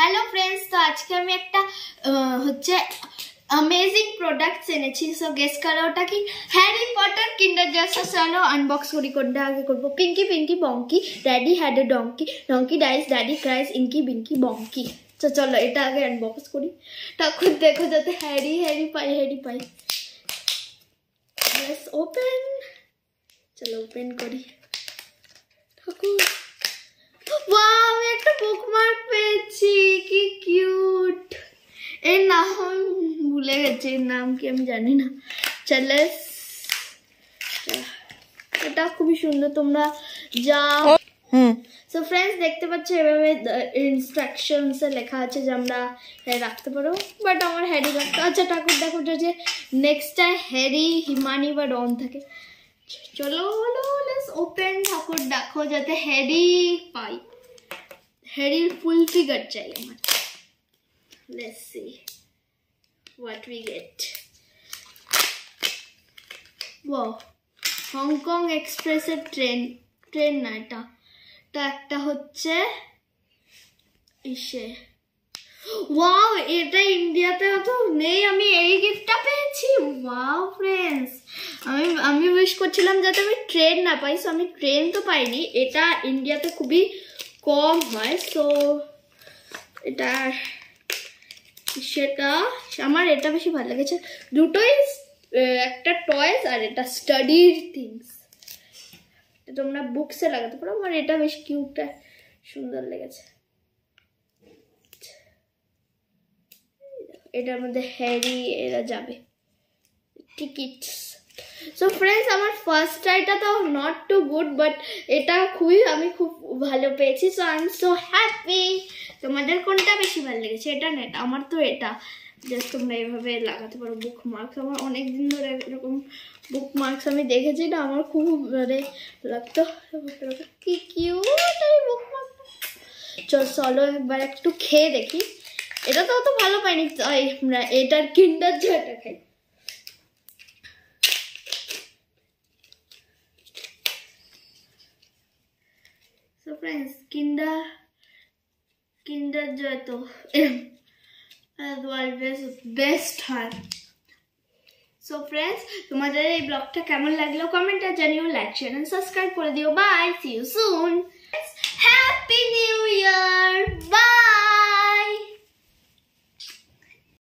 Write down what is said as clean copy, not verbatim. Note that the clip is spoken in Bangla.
हेलो फ्रेंड्स, तो आज के আমি একটা হচ্ছে अमेजिंग प्रोडक्ट्स এনেছি। সো গেস করো ওটা কি? Harry Potter Kinder Joy. So চলো আনবক্স করি। কোনটা আগে করব? Pinky pinky bonky, daddy had a donkey, donkey dies, daddy cries, inky binky bonky. তো চলো এটা আগে আনবক্স করি। তখন দেখো যাতে হ্যারি হ্যারি পাই, হ্যারি পাই। Let's open. চলো ওপেন করি। ঠাকুর, ওয়াও, একটা বুকমার্ক পেয়েছি, কি কিউট। এর নাম ভুলে গেছি, এর নাম কি আমি জানি না। চলো, এটা খুবই সুন্দর, তোমরা যাও। সো ফ্রেন্ডস, দেখতে পাচ্ছ এভাবে ইনস্ট্রাকশনসে লেখা আছে যে আমরা রাখতে পারো, বাট আমার হ্যারি রাখতে। আচ্ছা ঠাকুর দেখো যে নেক্সটটা হ্যারি, হিমানি বা রন থাকে। চলো লেটস ওপেন। ঠাকুর দেখো যাতে হ্যারি পাই, হ্যারির ফুল ফিগার চাই আমার। Let's see what we get. Wow, Hong Kong এক্সপ্রেসের ট্রেন না এটা, একটা হচ্ছে ইসে। ওয়াও, এটা ইন্ডিয়াতে তো নেই, আমি এই গিফটটা পেয়েছি। ওয়াও ফ্রেন্ডস, আমি উইশ করছিলাম যাতে আমি ট্রেন না পাই। সো আমি ট্রেন তো পাইনি, এটা ইন্ডিয়াতে খুবই কম হয়। সো এটা সেটা আমার এটা বেশি ভালো লেগেছে। দুটোই, একটা টয়েস আর এটা স্টাডির থিংস। তোমরা বুকসে লাগাতে পারো, আমার এটা বেশ কিউট, সুন্দর লেগেছে। এটার মধ্যে হ্যারি এরা যাবে, টিকিটস। সো ফ্রেন্ডস, আমার ফার্স্ট ট্রাইটা তো নট টু গুড, বাট এটা আমি খুব ভালো পেয়েছি। So I am so happy. তোমাদের কোনটা বেশি ভালো লেগেছে, এটা না এটা? আমার তো এটা। জাস্ট তোমরা এইভাবে লাগাতে পারো বুক মার্কস। আমার অনেক দিন ধরে এরকম বুক মার্কস আমি দেখেছি না, আমার খুব মানে লাগতো। কি কিউট এই বুক মার্ক। চলো একবার একটু খেয়ে দেখি। এটা তো অত ভালো পাইনি, তাই আমরা এটার কিন্ডার জয়টা খাই। So friends, কিন্ডার জয় তো as always best হয়। So friends, তোমাদের এই ব্লগটা কেমন লাগলো কমেন্টে জানিও, লাইক শেয়ার এন্ড সাবস্ক্রাইব করে দিও। Bye, see you soon, happy new year.